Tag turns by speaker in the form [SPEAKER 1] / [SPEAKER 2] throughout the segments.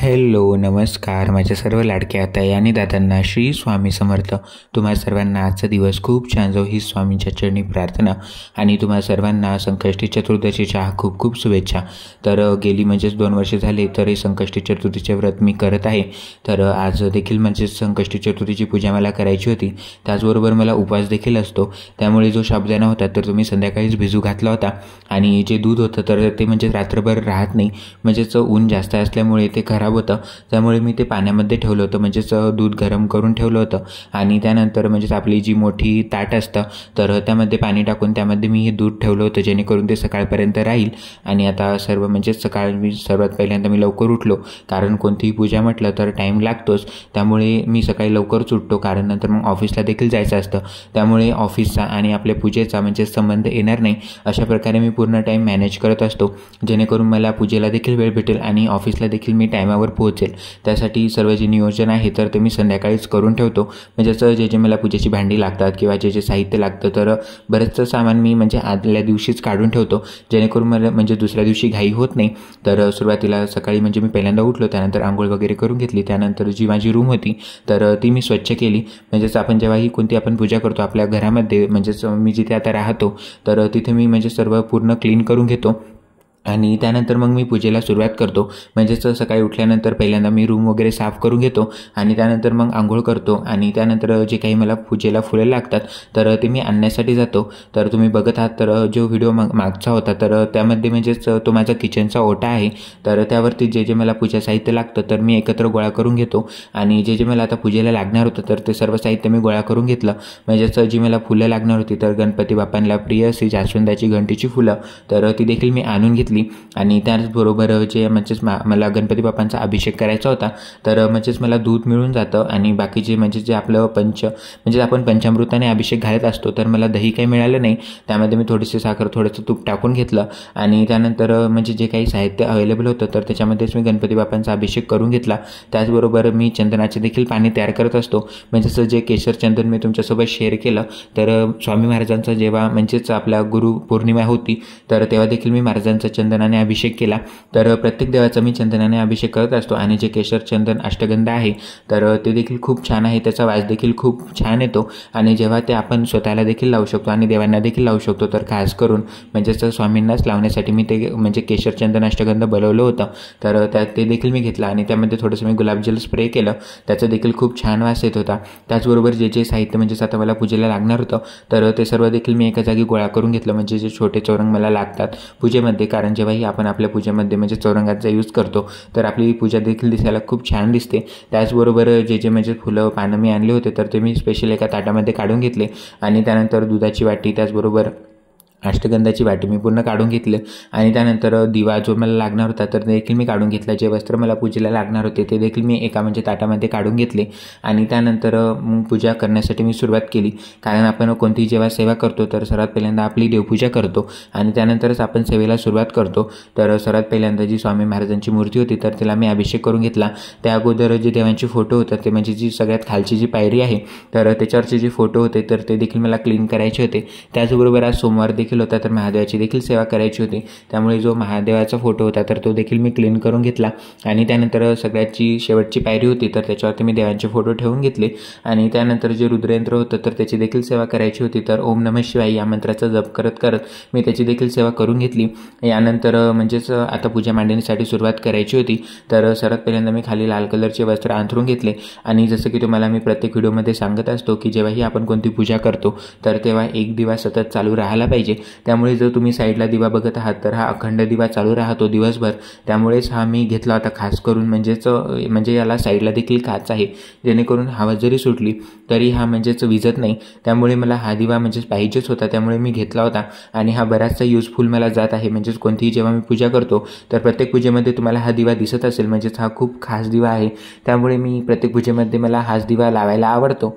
[SPEAKER 1] Hello नमस्कार माझ्या सर्व लाडक्या ताई आणि दादांना श्री स्वामी समर्थ। तुम्हा सर्वांना आजचा दिवस खूप छान जाओ ही स्वामींच्या चरणी प्रार्थना आणि तुम्हा सर्वांना संकष्टी चतुर्दशीच्या खूप खूप शुभेच्छा। तर गेली 2 वर्ष झाले तर हे संकष्टी चतुर्थीचे व्रत मी करत आहे। तर आज देखील संकष्टी चतुर्थीची पूजा मला करायची होती, त्याचबरोबर मला उपवास देखील असतो। त्यामुळे जो साबुदाणा होता तर तुम्ही संध्याकाळीच भिजू घातला होता आणि जे दूध होतं तर ते रात्रभर राहत नाही, ऊन जास्त असल्यामुळे ते खराब होतं। त्यामुळे मी ते पाण्यामध्ये ठेवलं होतं, दूध गरम करून ठेवलं होतं आणि त्यानंतर आपली जी मोठी ताट असतं तर त्यामध्ये पाणी टाकून त्यामध्ये मी हे दूध ठेवलं होतं जेणेकरून ते सकाळपर्यंत राहील। आणि आता सर्व सकाळ मी सर्वात पहिल्यांदा मी लवकर उठलो, कारण कोणतीही पूजा म्हटलं तर टाईम लागतोच। त्यामुळे मी सकाळी लवकरच उठतो, कारण नंतर मग ऑफिसला देखील जायचं असतं। त्यामुळे ऑफिसचा आणि आपल्या पूजेचा संबंध येणार नाही, अशा प्रकारे मी पूर्ण टाईम मॅनेज करत असतो, जेणेकरून मला पूजेला देखील वेळ भेटेल आणि ऑफिसला देखील मी टाईमावर पोहोचेल। त्यासाठी सर्व जे नियोजन आहे तर ते मी संध्याकाळीच करून ठेवतो। जे मला पूजेची भांडी लागतात किंवा जे साहित्य लागतं तर बरेचसं सामान मी आदल्या दिवशीच काढून ठेवतो, जेणेकरून मला दुसऱ्या दिवशी घाई होत नाही। तर सुरुवातीला सकाळी मी पहिल्यांदा उठलो, त्यानंतर आंघोळ वगैरे करून घेतली। त्यानंतर जी माझी रूम होती तर ती मी स्वच्छ केली। आपण जेव्हाही कोणती आपण पूजा करतो आपल्या घरामध्ये, मी जिथे आता राहतो तर तिथे मी सर्व पूर्ण क्लीन करून घेतो आणि त्यानंतर मग मी पूजेला सुरुवात करतो। सकाळी उठल्यानंतर पहिल्यांदा मी रूम वगैरे साफ करून घेतो आणि त्यानंतर मग आंघोळ करतो आणि त्यानंतर जे काही मला पूजेला फुलं लागतात तर ते मी आणण्यासाठी जातो। तर तुम्ही बघत आहात तर जो व्हिडिओ मागचा होता तर त्यामध्ये तो माझा किचनचा ओटा आहे, तर त्यावरती जे मला पूजा साहित्य लागतं तर मी एकत्र गोळा करून घेतो आणि जे मला आता पूजेला लागणार होतं तर ते सर्व साहित्य मी गोळा करून घेतलं। जी मला फुलं लागणार होती तर गणपती बाप्पांना प्रिय अशी जास्वंदाची घंटीची फुलं तर ती देखील मी आणून घेतली आणि त्याचबरोबर जे मला गणपती बाप्पांचा अभिषेक करायचा होता तर मला दूध मिळून जातं आणि बाकीचे जे आपलं आपण पंचामृताने अभिषेक घालत असतो तर मला दही काही मिळालं नाही। त्यामध्ये मी थोडीशी साखर थोडंसं तूप टाकून घेतलं आणि त्यानंतर जे काही साहित्य अवेलेबल होतं तर त्याच्यामध्येच मी गणपती बाप्पांचा अभिषेक करून घेतला। त्याचबरोबर मी चंदनाचे देखील पाणी तयार करत असतो, जे केशर चंदन मी तुमच्यासोबत शेअर केलं तर स्वामी महाराजांचा जेव्हा आपला गुरु पौर्णिमा होती तर तेव्हा देखील मी महाराजांचा चंदनाने अभिषेक केला। तर प्रत्येक देवाचा मी चंदनाने अभिषेक करत असतो आणि जे केशर चंदन अष्टगंध आहे तर ते देखील खूप छान आहे, त्याचा वास देखील खूप छान येतो आणि जेव्हा ते आपण स्वतःला देखील लावू शकतो आणि देवांना देखील लावू शकतो। तर खास करून स्वामींनाच लावण्यासाठी मी ते केशर चंदन अष्टगंध बनवलं होतं, तर ते देखील मी घेतलं आणि त्यामध्ये थोडंसं मी गुलाबजल स्प्रे केलं, त्याचा देखील खूप छान वास येत होता। त्याचबरोबर जे साहित्य आता मला पूजेला लागणार होतं तर ते सर्व देखील मी एका जागी गोळा करून घेतलं, जे छोटे चौरंग मला लागतात पूजेमध्ये, कारण जेव्हाही आपण आपल्या पूजेमध्ये चौरंगाचा यूज करतो तर आपली पूजा देखील दिसायला खूप छान दिसते। त्याचबरोबर जे फुलं पानं मी आणले होते तर ते मी स्पेशल एका ताटामध्ये काढून घेतले आणि त्यानंतर दुधाची वाटी त्याचबरोबर अष्टगंधाची वाटी मी पूर्ण काढून घेतले आणि त्यानंतर दिवा जो मला लागणार होता तर देखील मी काढून घेतला। जे वस्त्र मला पूजेला लागणार होते ते देखील मी एका ताटामध्ये काढून घेतले आणि त्यानंतर पूजा करण्यासाठी मी सुरुवात केली, कारण आपण कोणतीही जेव्हा सेवा करतो तर सर्वात पहिल्यांदा आपली देवपूजा करतो आणि त्यानंतरच आपण सेवेला सुरुवात करतो। तर सर्वात पहिल्यांदा जी स्वामी महाराजांची मूर्ती होती तर तिला मी अभिषेक करून घेतला। त्या अगोदर जे देवांचे फोटो होतात ते जी सगळ्यात खालची जी पायरी आहे तर त्याच्यावरचे जे फोटो होते तर ते देखील मला क्लीन करायचे होते। त्याचबरोबर आज सोमवार होता तर महादेवाची देखील सेवा करायची होती, त्यामुळे जो महादेवाचा फोटो होता तर तो देखील मी क्लीन करून घेतला आणि त्यानंतर सगळ्याची शेवटची पायरी होती तर त्याच्यावरती मी देवांचे फोटो ठेवून घेतले आणि त्यानंतर जे रुद्रयंत्र होतं तर त्याची देखील सेवा करायची होती। तर ओम नमः शिवाय या मंत्राचा जप करत करत मी त्याची देखील सेवा करून घेतली। यानंतर आता पूजा मांडणीसाठी सुरुवात करायची होती, तर सर्वात पहिल्यांदा मी खाली लाल कलरचे वस्त्र अंथरून घेतले आणि जसं की तुम्हाला मी प्रत्येक व्हिडिओमध्ये सांगत असतो की जेव्हाही आपण कोणती पूजा करतो तर तेव्हा एक दिवा सतत चालू राहायला पाहिजे। त्यामुळे जर तुम्ही साईडला दिवा बघत आहात तर हा अखंड दिवा चालू राहतो दिवसभर, त्यामुळेच हा मी घेतला होता खास करून। याला साईडला देखील काच आहे, जेणेकरून हवा जरी सुटली तरी हा विझत नाही, त्यामुळे मला हा दिवा पाहिजेच होता, त्यामुळे मी घेतला होता आणि हा बराचसा युजफुल मला जात आहे। कोणतीही जेव्हा मी पूजा करतो तर प्रत्येक पूजेमध्ये तुम्हाला हा दिवा दिसत असेल, हा खूप खास दिवा आहे, त्यामुळे मी प्रत्येक पूजेमध्ये मला हाच दिवा लावायला आवडतो।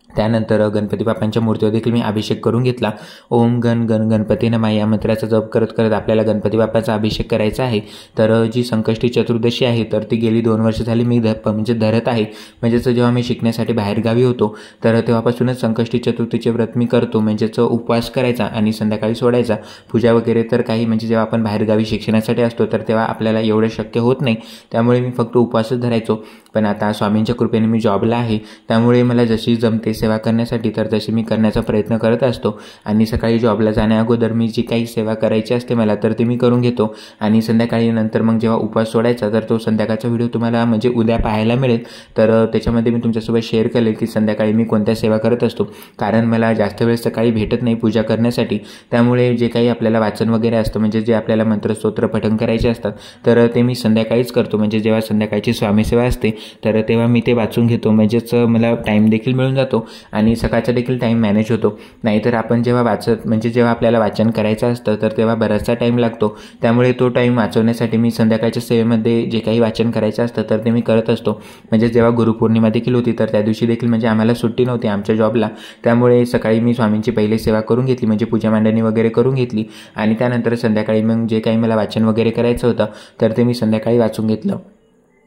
[SPEAKER 1] त्यानंतर गणपती बाप्पांच्या मूर्तीवर देखील मी अभिषेक करून घेतला. ओम गण गण गणपती नमः या मंत्राचा जप करत करत आपल्याला गणपती बाप्पाचा अभिषेक करायचा आहे. तर जी संकष्टी चतुर्दशी आहे तर ती गेली 2 वर्ष झाली मी धरत आहे. म्हणजेच जेव्हा मी शिकण्यासाठी बाहेरगावी होतो तर तेव्हापासूनच संकष्टी चतुर्थीचे व्रत मी करतो. म्हणजेच उपवास करायचा आणि संध्याकाळी सोडायचा. पूजा वगैरे तर काही म्हणजे जेव्हा आपण बाहेरगावी शिक्षणासाठी असतो तर तेव्हा आपल्याला एवढं शक्य होत नाही, त्यामुळे मी फक्त उपवासच धरायचो. पण आता स्वामींच्या कृपेने मी जॉबला आहे, त्यामुळे मला जशी जमते सेवा करण्यासाठी तर तशी मी करण्याचा प्रयत्न करत असतो. आणि सकाळी जॉबला जाण्याअगोदर मी जी काही सेवा करायची असते मला तर ते मी करून घेतो. आणि संध्याकाळी नंतर मग जेव्हा उपवास सोडायचा तर तो संध्याकाळचा व्हिडिओ तुम्हाला म्हणजे उद्या पाहायला मिळेल. तर त्याच्यामध्ये मी तुमच्यासोबत शेअर करेल की संध्याकाळी मी कोणत्या सेवा करत असतो, कारण मला जास्त वेळ सकाळी भेटत नाही पूजा करण्यासाठी. त्यामुळे जे काही आपल्याला वाचन वगैरे असतं म्हणजे जे आपल्याला मंत्रस्तोत्र पठण करायचे असतात तर ते मी संध्याकाळीच करतो. म्हणजे जेव्हा संध्याकाळची स्वामी सेवा असते तर तेव्हा मी ते वाचून घेतो. म्हणजेच मला टाईम देखील मिळून जातो आणि सकाळचा देखील टाईम मॅनेज होतो. नाहीतर आपण जेव्हा जेव्हा आपल्याला वाचन करायचं असतं तर तेव्हा बराचसा टाईम लागतो. त्यामुळे तो टाईम वाचवण्यासाठी मी संध्याकाळच्या सेवेमध्ये जे काही वाचन करायचं असतं तर ते मी करत असतो. म्हणजे जेव्हा गुरुपौर्णिमा देखील होती तर त्या दिवशी देखील म्हणजे आम्हाला सुट्टी नव्हती आमच्या जॉबला, त्यामुळे सकाळी मी स्वामींची पहिली सेवा करून घेतली, म्हणजे पूजा मांडणी वगैरे करून घेतली. आणि त्यानंतर संध्याकाळी मग जे काही मला वाचन वगैरे करायचं होतं तर ते मी संध्याकाळी वाचून घेतलं.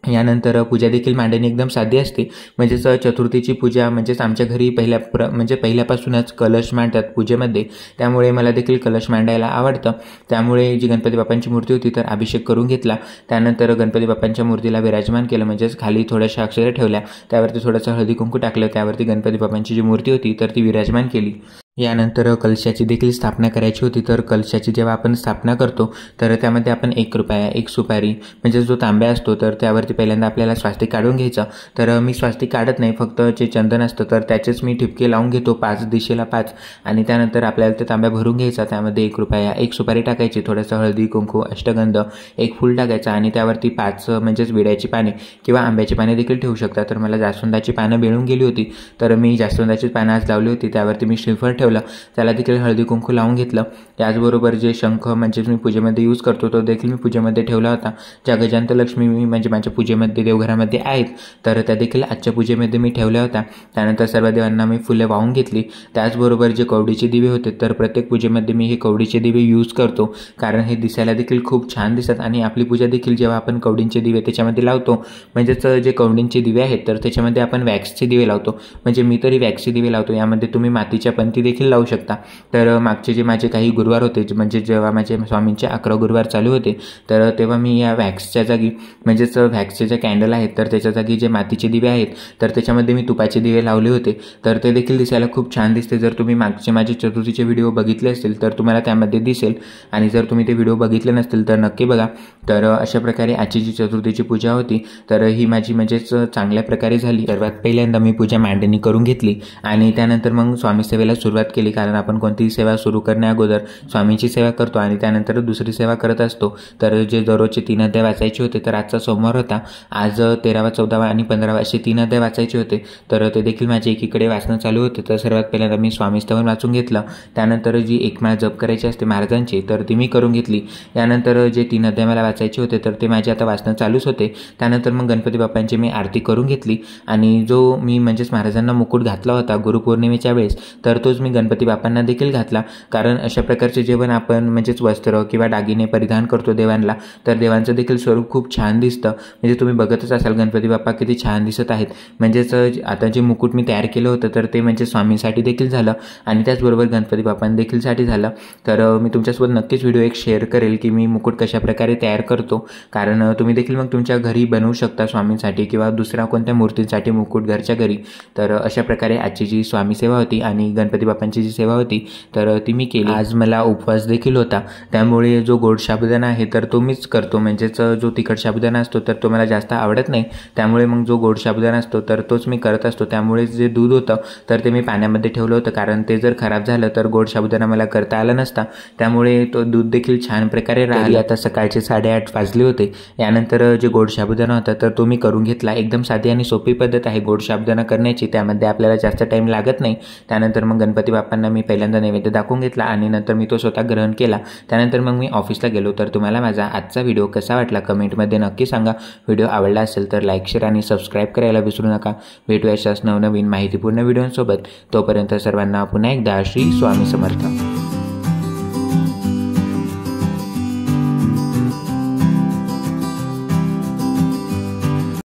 [SPEAKER 1] यानंतर पूजा देखील मांडणी एकदम साधी असते. म्हणजेच चतुर्थीची पूजा म्हणजेच आमच्या घरी पहिल्यापासूनच कलश मांडतात पूजेमध्ये, त्यामुळे मला देखील कलश मांडायला आवडतं. त्यामुळे जी गणपती बाप्पांची मूर्ती होती तर अभिषेक करून घेतला. त्यानंतर गणपती बाप्पांच्या मूर्तीला विराजमान केलं, म्हणजेच खाली थोड्याशा अक्षरं ठेवल्या, त्यावरती थोडंसं हळदी कुंकू टाकलं, त्यावरती गणपती बाप्पांची जी मूर्ती होती तर ती विराजमान केली. यानंतर कलशाची देखील स्थापना करायची होती. तर कलशाची जेव्हा आपण स्थापना करतो तर त्यामध्ये आपण 1 रुपया 1 सुपारी म्हणजे जो तांब्या असतो तर त्यावरती पहिल्यांदा आपल्याला स्वास्तिक काढून घ्यायचं. तर मी स्वास्तिक काढत नाही, फक्त जे चंदन असतं तर त्याचेच मी ठिपके लावून घेतो 5 दिशेला 5. आणि त्यानंतर आपल्याला ते तांब्या भरून घ्यायचा, त्यामध्ये 1 रुपया 1 सुपारी टाकायची, थोडंसं हळदी कुंकू अष्टगंध 1 फूल टाकायचं आणि त्यावरती 5 म्हणजेच विड्याची पाने किंवा आंब्याची पाने देखील ठेवू शकता. तर मला जास्वंदाची पानं मिळून गेली होती तर मी जास्वंदाची पानं आज लावली होती. त्यावरती मी श्रीफळ ठेवलं, त्याला देखील हळदी कुंकू लावून घेतलं. त्याचबरोबर जे शंख म्हणजे मी पूजेमध्ये यूज करतो तो देखील मी पूजेमध्ये ठेवला होता. ज्या गजांत लक्ष्मी मी म्हणजे माझ्या पूजेमध्ये देवघरामध्ये आहेत तर त्या देखील आजच्या पूजेमध्ये मी ठेवल्या होत्या. त्यानंतर सर्व देवांना मी फुले वाहून घेतली. त्याचबरोबर जे कवडीचे दिवे होते तर प्रत्येक पूजेमध्ये मी हे कवडीचे दिवे यूज करतो, कारण हे दिसायला देखील खूप छान दिसतात. आणि आपली पूजा देखील जेव्हा आपण कवडींचे दिवे त्याच्यामध्ये लावतो, म्हणजेच जे कवडींचे दिवे आहेत तर त्याच्यामध्ये आपण वॅक्सचे दिवे लावतो. म्हणजे मी तरी वॅक्सचे दिवे लावतो. यामध्ये तुम्ही मातीच्या पंती देखील लावू शकता. तर मागचे जे माझे काही गुरुवार होते, म्हणजे जेव्हा माझे स्वामींचे 11 गुरुवार चालू होते तर तेव्हा मी या वॅक्सच्या जागी म्हणजेच वॅक्सचे जे कॅन्डल आहेत तर त्याच्या जागी जे मातीचे दिवे आहेत तर त्याच्यामध्ये मी तुपाचे दिवे लावले होते. तर ते देखील दिसायला खूप छान दिसते. जर तुम्ही मागचे माझे चतुर्थीचे व्हिडिओ बघितले असतील तर तुम्हाला त्यामध्ये दिसेल, आणि जर तुम्ही ते व्हिडिओ बघितले नसतील तर नक्की बघा. तर अशा प्रकारे आजची जी चतुर्थीची पूजा होती तर ही माझी म्हणजेच चांगल्या प्रकारे झाली. सर्वात पहिल्यांदा मी पूजा मांडणी करून घेतली आणि त्यानंतर मग स्वामी सेवेला सुरुवात केली, कारण आपण कोणतीही सेवा सुरू करण्याअगोदर स्वामींची सेवा करतो आणि त्यानंतर दुसरी सेवा करत असतो. तर जे दररोजचे 3 अध्याय वाचायचे होते तर आजचा सोमवार होता, आज 13वा 14वा आणि 15वा असे 3 अध्याय वाचायचे होते. तर ते देखील माझे एकीकडे वाचणं चालू होते. तर सर्वात पहिल्यांदा मी स्वामी स्तवन वाचून घेतलं. त्यानंतर जी 1 माळ जप करायची असते महाराजांची तर ती मी करून घेतली. यानंतर जे 3 अध्याय मला वाचायचे होते तर ते माझे आता वाचणं चालूच होते. त्यानंतर मग गणपती बाप्पांची मी आरती करून घेतली आणि जो मी म्हणजेच महाराजांना मुकुट घातला होता गुरुपौर्णिमेच्या वेळेस तर तोच मी गणपती बाप्पांना देखील घातला. कारण अशा प्रकारचे जेवण आपण म्हणजेच वस्त्र किंवा दागिने परिधान करतो देवांना तर देवांचं देखील स्वरूप खूप छान दिसतं. म्हणजे तुम्ही बघतच असाल गणपती बाप्पा किती छान दिसत आहेत. म्हणजेच आता जे मुकुट मी तयार केलं होतं तर ते म्हणजे स्वामींसाठी देखील झालं आणि त्याचबरोबर गणपती बाप्पांना देखील साठी झालं. तर मी तुमच्यासोबत नक्कीच व्हिडिओ एक शेअर करेल की मी मुकुट कशाप्रकारे तयार करतो, कारण तुम्ही देखील मग तुमच्या घरी बनवू शकता स्वामींसाठी किंवा दुसऱ्या कोणत्या मूर्तींसाठी मुकुट घरच्या घरी. तर अशा प्रकारे आजची जी स्वामी सेवा होती आणि गणपती बाप्पांची जी सेवा होती तर ती मी केली. आज मला उपवास देखील होता, त्यामुळे जो गोड साबुदाणा आहे तर तो मीच करतो. म्हणजेच जो तिखट साबुदाणा असतो तर तो मला जास्त आवडत नाही, त्यामुळे मग जो गोड साबुदाणा असतो तर तोच मी करत असतो. त्यामुळे जे दूध होतं तर ते मी पाण्यामध्ये ठेवलं होतं, कारण ते जर खराब झालं तर गोड साबुदाणा मला करता आला नसता. त्यामुळे तो दूध देखील छान प्रकारे राहिली. आता सकाळचे 8:30 वाजले होते. यानंतर जे गोड साबुदाणा होता तर तो मी करून घेतला. एकदम साधी आणि सोपी पद्धत आहे गोड साबुदाणा करण्याची, त्यामध्ये आपल्याला जास्त टाईम लागत नाही. त्यानंतर मग गणपती गणपती बाप्पांना मी पहिल्यांदा नैवेद्य दाखवून घेतला आणि नंतर मी तो स्वतः ग्रहण केला। त्यानंतर मग मी ऑफिसला गेलो। तर तुम्हाला माझा आजचा व्हिडिओ कसा वाटला कमेंटमध्ये नक्की सांगा। व्हिडिओ आवडला असेल तर लाईक शेअर आणि सबस्क्राईब करायला विसरू नका। भेटूया अशाच नवनवीन माहितीपूर्ण व्हिडिओंसोबत। तोपर्यंत सर्वांना पुन्हा एकदा श्री स्वामी समर्थ।